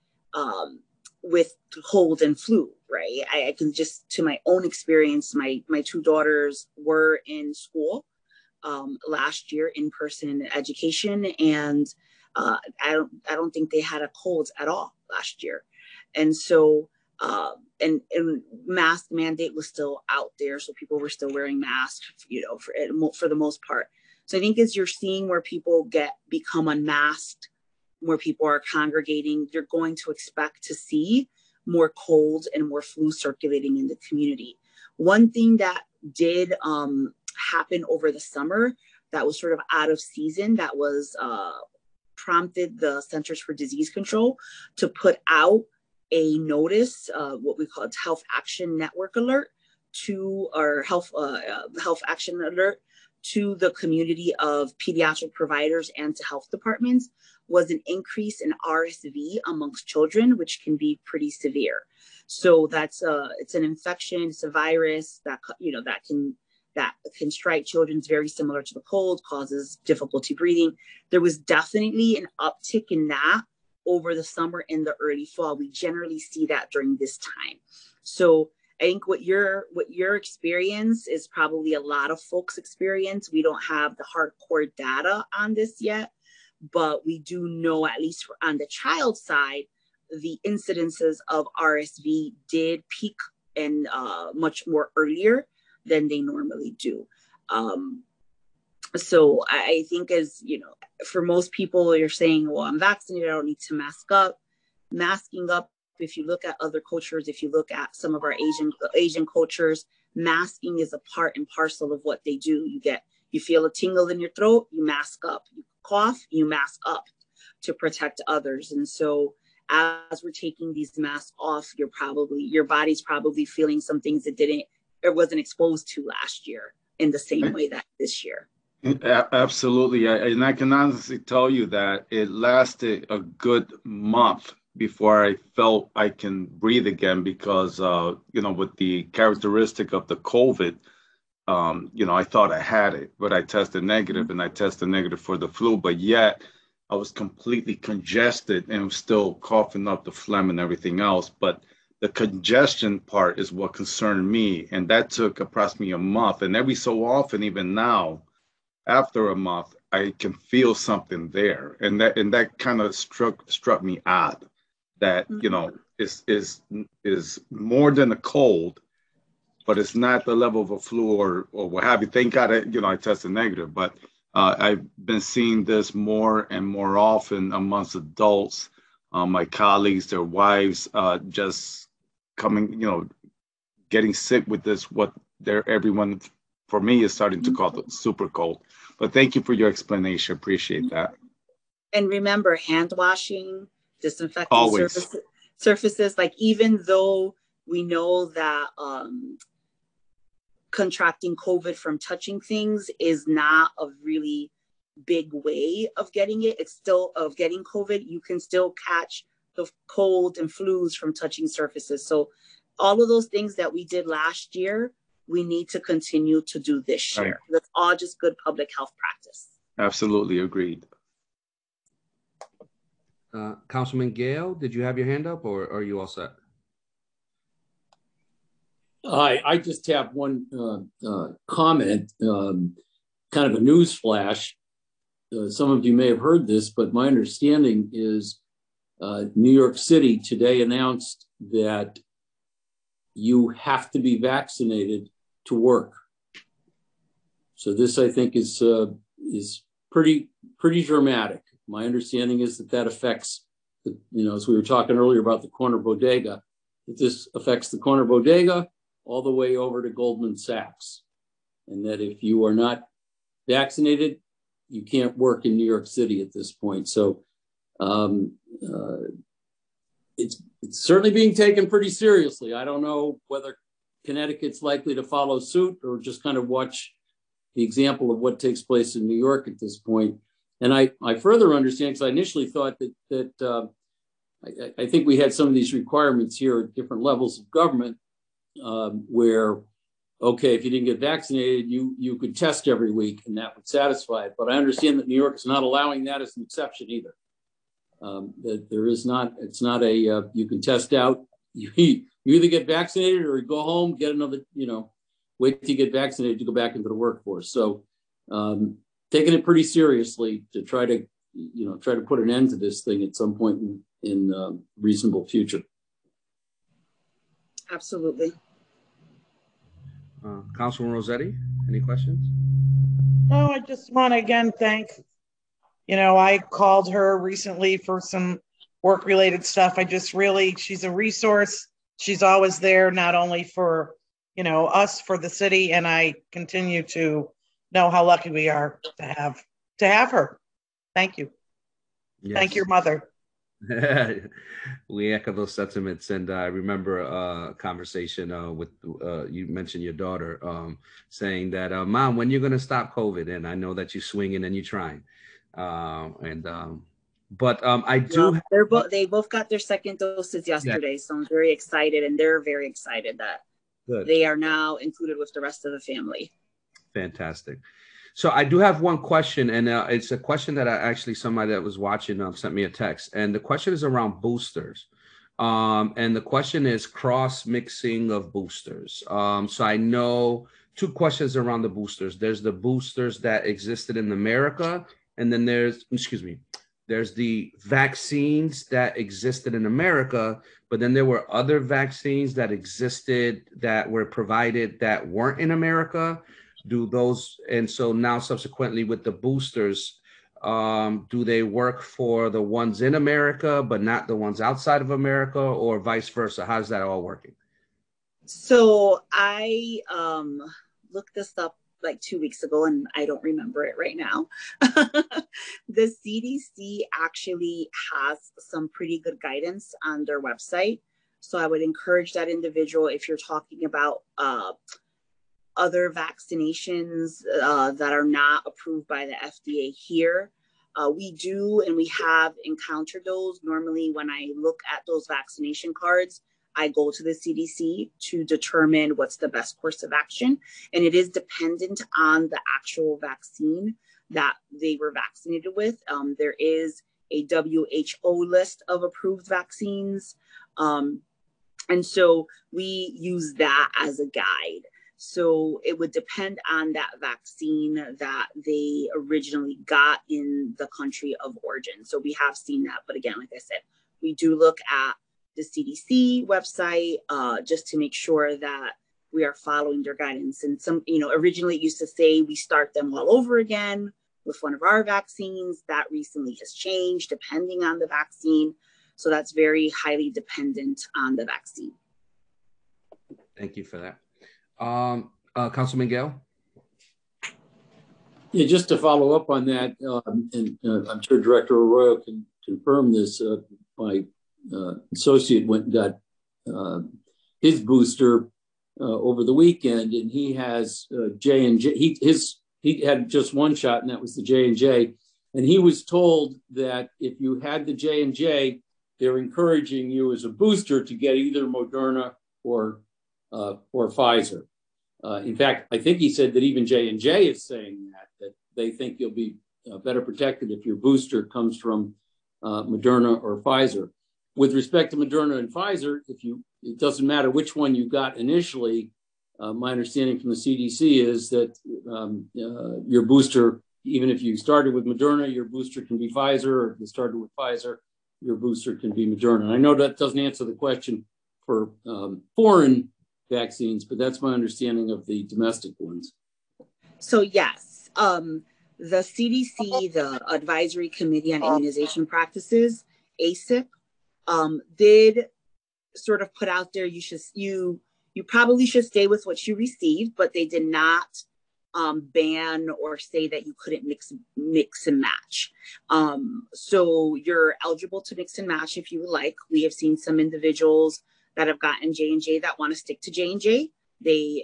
with cold and flu, right? I can just, to my own experience, my 2 daughters were in school last year in person education, and I don't think they had a cold at all last year. And so and mask mandate was still out there, so people were still wearing masks, for the most part. So I think as you're seeing where people become unmasked, where people are congregating, you're going to expect to see more cold and more flu circulating in the community. One thing that did happen over the summer that was sort of out of season, that was prompted the Centers for Disease Control to put out a notice, what we call a Health Action Network alert to our Health Action Alert to the community of pediatric providers and to health departments, was an increase in RSV amongst children, which can be pretty severe. So it's an infection, it's a virus that can strike children. It's very similar to the cold, causes difficulty breathing. There was definitely an uptick in that over the summer and the early fall. We generally see that during this time. So I think what your experience is probably a lot of folks' experience. We don't have the hardcore data on this yet, but we do know, at least on the child side, the incidences of RSV did peak and much more earlier than they normally do. So I think, as for most people, you're saying, well, I'm vaccinated, I don't need to mask up. Masking up, if you look at other cultures, if you look at some of our Asian cultures, masking is a part and parcel of what they do. You feel a tingle in your throat, you mask up. You cough, you mask up to protect others. And so as we're taking these masks off, your body's probably feeling some things that wasn't exposed to last year in the same way that this year. Absolutely. And I can honestly tell you that it lasted a good month before I felt I can breathe again because, with the characteristic of the COVID, I thought I had it, but I tested negative and I tested negative for the flu, but yet I was completely congested and was still coughing up the phlegm and everything else. But the congestion part is what concerned me. And that took approximately a month. And every so often, even now, after a month, I can feel something there. And that kind of struck me odd that, is more than a cold, but it's not the level of a flu or what have you. Thank God, I tested negative, but I've been seeing this more and more often amongst adults, my colleagues, their wives, just coming, getting sick with this, everyone, for me, is starting to call the super cold. But thank you for your explanation. Appreciate that. And remember, hand washing, disinfecting surfaces, like even though we know that contracting COVID from touching things is not a really big way of getting it. It's still of getting COVID. You can still catch the cold and flus from touching surfaces. So all of those things that we did last year, we need to continue to do this year. Right. That's all just good public health practice. Absolutely agreed. Councilman Gale, did you have your hand up or are you all set? I just have one comment, kind of a news flash. Some of you may have heard this, but my understanding is New York City today announced that you have to be vaccinated to work. So this, I think, is pretty dramatic. My understanding is that affects, as we were talking earlier about the corner bodega, that this affects the corner bodega all the way over to Goldman Sachs. And that if you are not vaccinated, you can't work in New York City at this point. So it's certainly being taken pretty seriously. I don't know whether Connecticut's likely to follow suit or just kind of watch the example of what takes place in New York at this point. And I further understand, because I initially thought that I think we had some of these requirements here at different levels of government where, okay, if you didn't get vaccinated, you could test every week and that would satisfy it. But I understand that New York is not allowing that as an exception either. That there is not, it's not a, you can test out, you either get vaccinated or you go home, get another, wait till you get vaccinated to go back into the workforce. So taking it pretty seriously to try to put an end to this thing at some point in reasonable future. Absolutely. Councilman Rossetti, any questions? No, I just want to again thank, I called her recently for some work-related stuff. She's a resource. She's always there, not only for, us, for the city, and I continue to know how lucky we are to have her. Thank you. Yes. Thank your mother. We echo those sentiments, and I remember a conversation with you mentioned your daughter saying that, Mom, when you're going to stop COVID? And I know that you're swinging and you're trying. I do. They both got their second doses yesterday, so I'm very excited, and they're very excited that they are now included with the rest of the family. Fantastic. So I do have one question, and it's a question that somebody that was watching sent me a text, and the question is around boosters. And the question is cross-mixing of boosters. So I know two questions around the boosters. There's the boosters that existed in America, and then there's the vaccines that existed in America, but then there were other vaccines that existed that were provided that weren't in America. And so now subsequently with the boosters, do they work for the ones in America, but not the ones outside of America, or vice versa? How's that all working? So I looked this up like 2 weeks ago, and I don't remember it right now. The CDC actually has some pretty good guidance on their website. So I would encourage that individual, if you're talking about other vaccinations that are not approved by the FDA here. We do, and we have encountered those. Normally, when I look at those vaccination cards, I go to the CDC to determine what's the best course of action. And it is dependent on the actual vaccine that they were vaccinated with. There is a WHO list of approved vaccines. And so we use that as a guide. So it would depend on that vaccine that they originally got in the country of origin. So we have seen that. But again, like I said, we do look at the CDC website just to make sure that we are following their guidance. And some, originally it used to say we start them all over again with one of our vaccines. That recently has changed depending on the vaccine. So that's very highly dependent on the vaccine. Thank you for that. Councilman Gale? Yeah, just to follow up on that, and I'm sure Director Arroyo can confirm this, my associate went and got his booster over the weekend, and he has J&J. He had just one shot, and that was the J&J. And he was told that if you had the J&J, they're encouraging you as a booster to get either Moderna or Pfizer. In fact, I think he said that even J&J is saying that they think you'll be better protected if your booster comes from Moderna or Pfizer. With respect to Moderna and Pfizer, it doesn't matter which one you got initially. My understanding from the CDC is that your booster, even if you started with Moderna, your booster can be Pfizer, or if you started with Pfizer, your booster can be Moderna. And I know that doesn't answer the question for foreign vaccines, but that's my understanding of the domestic ones. So yes, the CDC, the Advisory Committee on Immunization Practices, ACIP, did sort of put out there, you probably should stay with what you received, but they did not ban or say that you couldn't mix and match. So you're eligible to mix and match if you would like. We have seen some individuals that have gotten J&J that want to stick to J&J. They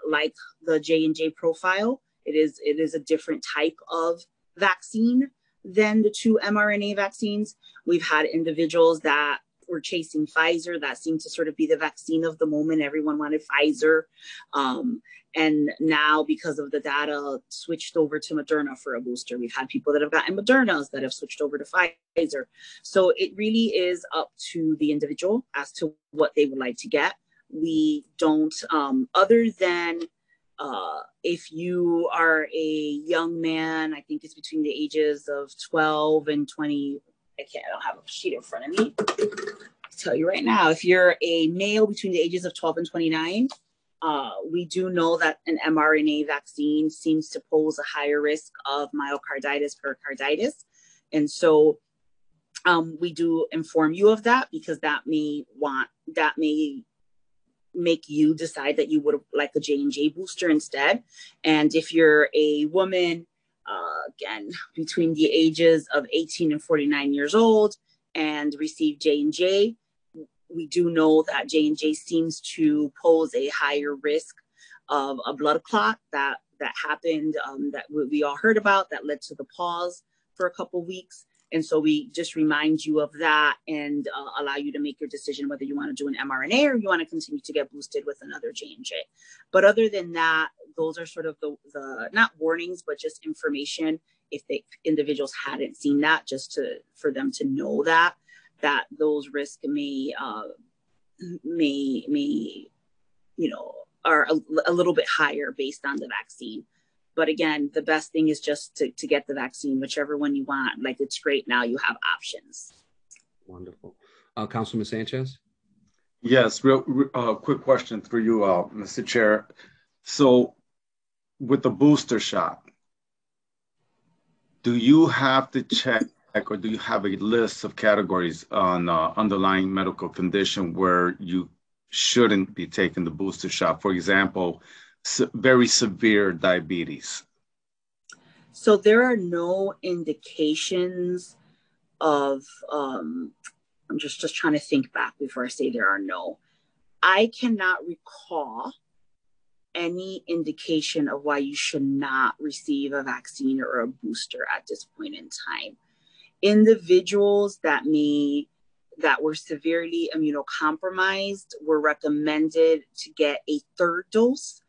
like the J&J profile. It is a different type of vaccine than the two mRNA vaccines. We've had individuals that were chasing Pfizer. That seemed to sort of be the vaccine of the moment. Everyone wanted Pfizer. And now, because of the data, switched over to Moderna for a booster. We've had people that have gotten Modernas that have switched over to Pfizer. So it really is up to the individual as to what they would like to get. We don't, other than if you are a young man, I think it's between the ages of 12 and 20. I don't have a sheet in front of me. I'll tell you right now, if you're a male between the ages of 12 and 29, we do know that an mRNA vaccine seems to pose a higher risk of myocarditis, pericarditis. And so we do inform you of that, because that may make you decide that you would like a J&J booster instead. And if you're a woman, again, between the ages of 18 and 49 years old and receive J&J, we do know that J&J seems to pose a higher risk of a blood clot that happened, that we all heard about, that led to the pause for a couple weeks. And so we just remind you of that and allow you to make your decision whether you want to do an mRNA or you want to continue to get boosted with another J&J. But other than that, those are sort of the not warnings, but just information if the individuals hadn't seen that, just for them to know that those risks may are a little bit higher based on the vaccine. But again, the best thing is just to get the vaccine, whichever one you want. Like, it's great now you have options. Wonderful. Councilman Sanchez? Yes, real quick question for you, Mr. Chair. So with the booster shot, do you have to check, or do you have a list of categories on underlying medical condition where you shouldn't be taking the booster shot? For example, very severe diabetes. So there are no indications of, I'm just trying to think back before I say there are no. I cannot recall any indication of why you should not receive a vaccine or a booster at this point in time. Individuals that were severely immunocompromised were recommended to get a third dose.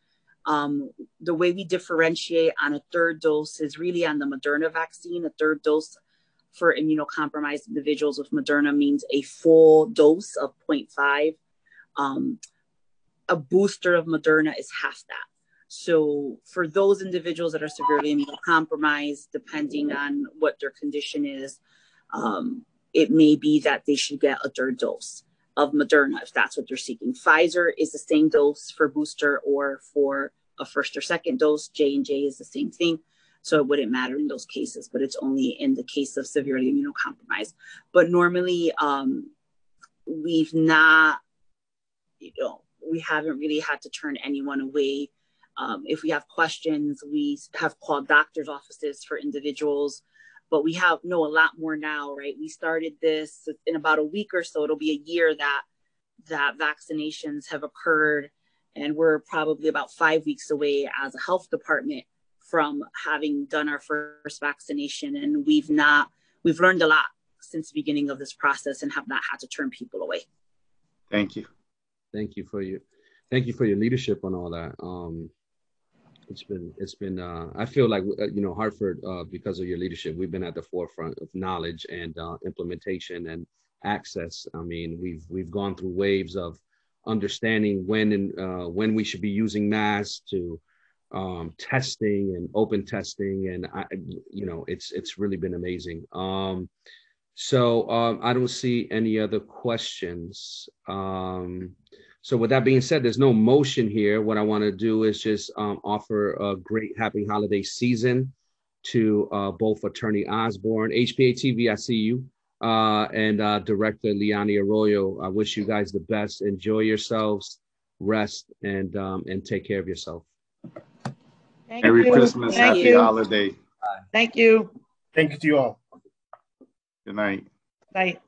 The way we differentiate on a third dose is really on the Moderna vaccine. A third dose for immunocompromised individuals with Moderna means a full dose of 0.5. A booster of Moderna is half that. So for those individuals that are severely immunocompromised, depending on what their condition is, it may be that they should get a third dose of Moderna if that's what they're seeking. Pfizer is the same dose for booster or for a first or second dose. J&J is the same thing. So it wouldn't matter in those cases, but it's only in the case of severely immunocompromised. But normally we've not, we haven't really had to turn anyone away. If we have questions, we have called doctors' offices for individuals, but we know a lot more now, right? We started this in about a week or so. It'll be a year that vaccinations have occurred, and we're probably about 5 weeks away as a health department from having done our first vaccination. And we've learned a lot since the beginning of this process and have not had to turn people away. Thank you. Thank you for your leadership on all that. It's been I feel like Hartford, because of your leadership, we've been at the forefront of knowledge and implementation and access. I mean, we've gone through waves of understanding when we should be using masks to testing and open testing, and it's really been amazing. So I don't see any other questions. So with that being said, there's no motion here. What I want to do is just offer a great happy holiday season to both Attorney Osborne, HPA-TV, I see you, and Director Liani Arroyo. I wish you guys the best. Enjoy yourselves, rest, and take care of yourself. Merry Christmas, happy holiday. Thank you. Thank you to you all. Good night. Night.